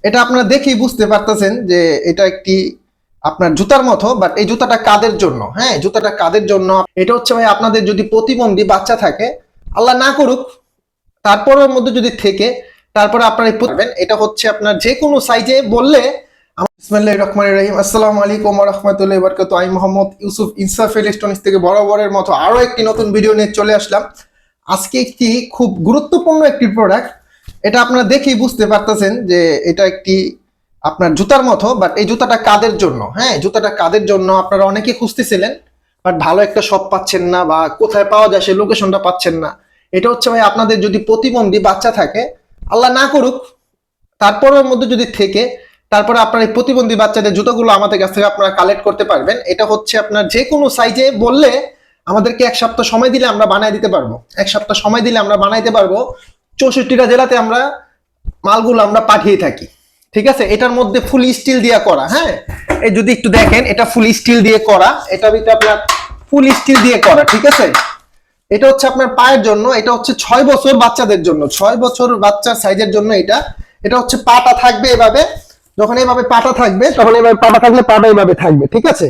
এটা আপনারা দেখেই বুঝতে পারতেছেন যে এটা একটি আপনার জুতার মতো, বাট এই জুতাটা কাদের জন্য? হ্যাঁ, জুতাটা কাদের জন্য? এটা হচ্ছে ভাই আপনাদের যদি প্রতিবন্ধী বাচ্চা থাকে, আল্লাহ না করুক, তারপরের মধ্যে যদি থেকে তারপরে আপনারা পড়বেন, এটা হচ্ছে আপনার যে কোনো সাইজে বললে। বিসমিল্লাহির রহমানির রহিম। আসসালামু আলাইকুম ওয়া রাহমাতুল্লাহি ওয়া বারাকাতুহু। আমি মোহাম্মদ ইউসুফ ইনসাফ ইলেকট্রনিক্স থেকে বরাবরের মতো আরো একটি নতুন ভিডিও নিয়ে চলে আসলাম। আজকে একটি খুব গুরুত্বপূর্ণ একটি প্রোডাক্ট, এটা আপনারা দেখেই বুঝতে পারতেছেন যে এটা একটি আপনার জুতার মতো, বাট এই জুতাটা কাদের জন্য? হ্যাঁ, জুতাটা কাদের জন্য আপনারা অনেকে খুঁজতেছিলেন, বাট ভালো একটা শপ পাচ্ছেন না বা কোথায় পাওয়া যায় সেই লোকেশনটা পাচ্ছেন না। এটা হচ্ছে ভাই আপনাদের যদি প্রতিবন্ধী বাচ্চা থাকে, আল্লাহ না করুক, তারপরের মধ্যে যদি থেকে তারপরে আপনার এই প্রতিবন্ধী বাচ্চাদের জুতোগুলো আমাদের কাছ থেকে আপনারা কালেক্ট করতে পারবেন। এটা হচ্ছে আপনার যে কোনো সাইজে বললে আমাদেরকে 1 সপ্তাহ সময় দিলে আমরা বানাই দিতে পারবো। 1 সপ্তাহ সময় দিলে আমরা বানাইতে পারবো। 64টা জেলাতে আমরা মালগুলো আমরা পাঠিয়ে থাকি। ঠিক আছে, এটার মধ্যে ফুল স্টিল দিয়ে করা। হ্যাঁ, এই যদি একটু দেখেন, এটা ফুল স্টিল দিয়ে করা, এটা ভিতরে আপনার ফুল স্টিল দিয়ে করা। ঠিক আছে, এটা হচ্ছে আপনার পায়ের জন্য, এটা হচ্ছে 6 বছর বাচ্চাদের জন্য, 6 বছর বাচ্চার সাইজের জন্য। এটা এটা হচ্ছে পাটা থাকবে এভাবে, যখন এইভাবে পাটা থাকবে তখন এইভাবে পাটা থাকলে পাটা এইভাবে থাকবে। ঠিক আছে,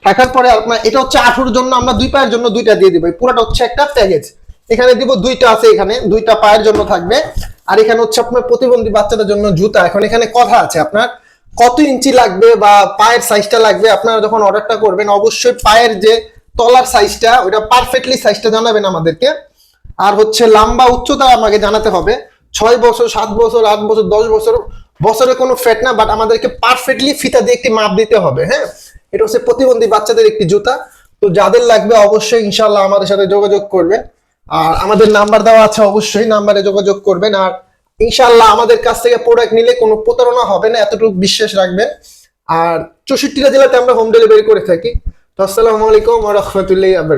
থাকার পরে আপনার এটা হচ্ছে আঁঠুর জন্য, আমরা 2 পায়ের জন্য 2টা দিয়ে দিব। পুরোটা হচ্ছে একটা প্যাকেজ। এখানে দিব 2টা আছে, এখানে 2টা পায়ের জন্য থাকবে, আর এখানে হচ্ছে আপনার প্রতিবন্ধী বাচ্চাদের জন্য জুতা। এখন এখানে কথা আছে আপনার কত ইঞ্চি লাগবে বা পায়ের সাইজটা লাগবে। আপনারা যখন অর্ডারটা করবেন অবশ্যই পায়ের যে তলার সাইজটা ওটা পারফেক্টলি সাইজটা জানাবেন আমাদেরকে। আর হচ্ছে লম্বা উচ্চতা আমাকে জানাতে হবে। 6 বছর, 7 বছর, 8 বছর, 10 বছর, বছরে কোনো ফ্যাট না, বাট আমাদেরকে পারফেক্টলি ফিতা দিয়ে একটি মাপ দিতে হবে। হ্যাঁ, এটা হচ্ছে প্রতিবন্ধী বাচ্চাদের একটি জুতা। তো যাদের লাগবে অবশ্যই ইনশাল্লাহ আমাদের সাথে যোগাযোগ করবেন, আর আমাদের নাম্বার দেওয়া আছে, অবশ্যই নাম্বারে যোগাযোগ করবেন। আর ইনশাল্লাহ আমাদের কাছ থেকে প্রোডাক্ট নিলে কোনো প্রতারণা হবে না, এতটুকু বিশ্বাস রাখবেন। আর 64টা জেলাতে আমরা হোম ডেলিভারি করে থাকি। তো আসসালামু আলাইকুম ওয়া রাহমাতুল্লাহি ওয়া বারাকাতুহু।